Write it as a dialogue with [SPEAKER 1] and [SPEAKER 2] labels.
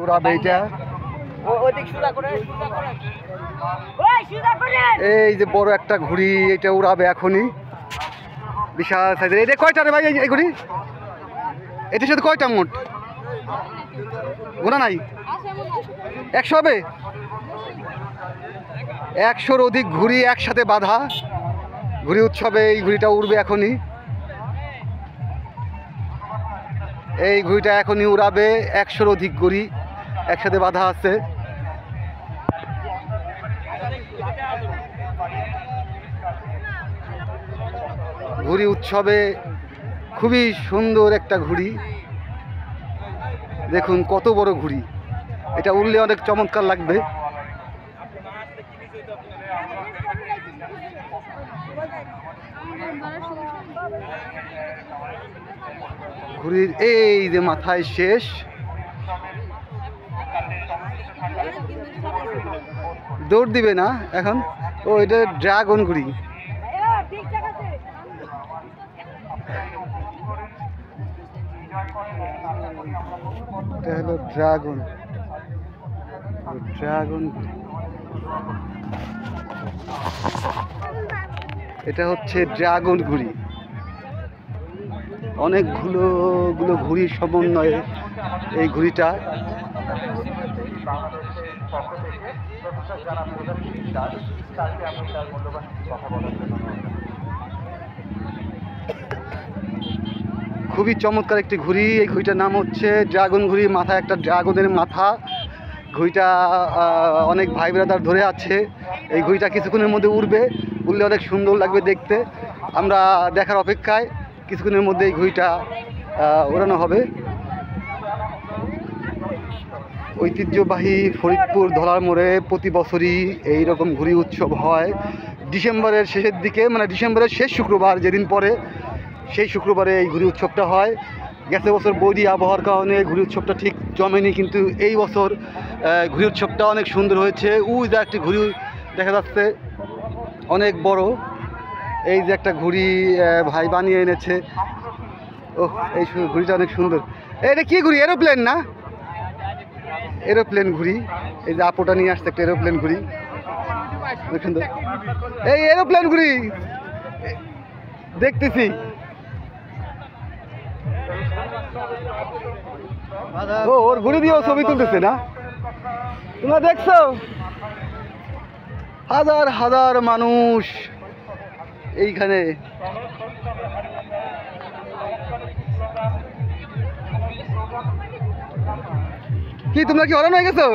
[SPEAKER 1] উড়াবে এটা। এই যে বড় একটা ঘুড়ি, এটা উড়াবে এখনই, বিশাল সাইজের। এটা কয়টা রে ভাই এই ঘুড়ি? এটার সাথে কয়টা মোট গোনা নাই? 100 হবে? 100-র অধিক ঘুড়ি একসাথে বাঁধা ঘুড়ি উৎসবে এই ঘুড়িটা উড়বে এখনই। এই ঘুড়িটা এখনই উড়াবে, 100-র অধিক ঘুড়ি একসাথে বাঁধা আছে। ঘুড়ি উৎসবে খুবই সুন্দর একটা ঘুড়ি, দেখুন কত বড় ঘুড়ি, এটা উড়লে অনেক চমৎকার লাগবে। ঘুড়ির এই যে মাথায় শেষ, দৌড় দিবে না এখন। ও এটা ড্রাগন ঘুড়ি। এটা হলো ড্রাগন ঘুড়ি। এটা হচ্ছে ড্রাগন ঘুড়ি। অনেকগুলো ঘুড়ির সমন্বয়ে এই ঘুড়িটা। খুবই চমৎকার একটি ঘুড়ি। এই ঘুড়িটার নাম হচ্ছে ড্রাগন ঘুড়ি। মাথায় একটা ড্রাগনের মাথা। ঘুড়িটা অনেক ভাই ব্রাদার ধরে আছে। এই ঘুড়িটা কিছুক্ষণের মধ্যে উড়বে, উড়লে অনেক সুন্দর লাগবে দেখতে। আমরা দেখার অপেক্ষায়, কিছুক্ষণের মধ্যে এই ঘুড়িটা ওড়ানো হবে। ঐতিহ্যবাহী ফরিদপুর ধলার মোড়ে প্রতি বছরই এই রকম ঘুড়ি উৎসব হয় ডিসেম্বরের শেষের দিকে, মানে ডিসেম্বরের শেষ শুক্রবার যেদিন পরে, সেই শুক্রবারে এই ঘুড়ি উৎসবটা হয়। গেছে বছর বৈরী আবহাওয়ার কারণে ঘুড়ি উৎসবটা ঠিক জমেনি, কিন্তু এই বছর ঘুড়ি উৎসবটা অনেক সুন্দর হয়েছে। ওই যে একটি ঘুড়ি দেখা যাচ্ছে অনেক বড়, এই যে একটা ঘুড়ি ভাই বানিয়ে এনেছে। ও এই ঘুড়িটা অনেক সুন্দর। এটা কি ঘুড়ি? এরোপ্লেন না? এরোপ্লেন ঘুড়ি। এই যে আপোটা নিয়ে আসছে একটা এরোপ্লেন ঘুড়ি, অনেক সুন্দর। এই এরোপ্লেন ঘুড়ি দেখতেছি। ও ওর ঘুড়ি দিয়েও ছবি তুলতেছে না? তোমরা দেখছো হাজার হাজার মানুষ এইখানে। কি তোমরা কি হরান হয়ে গেছো?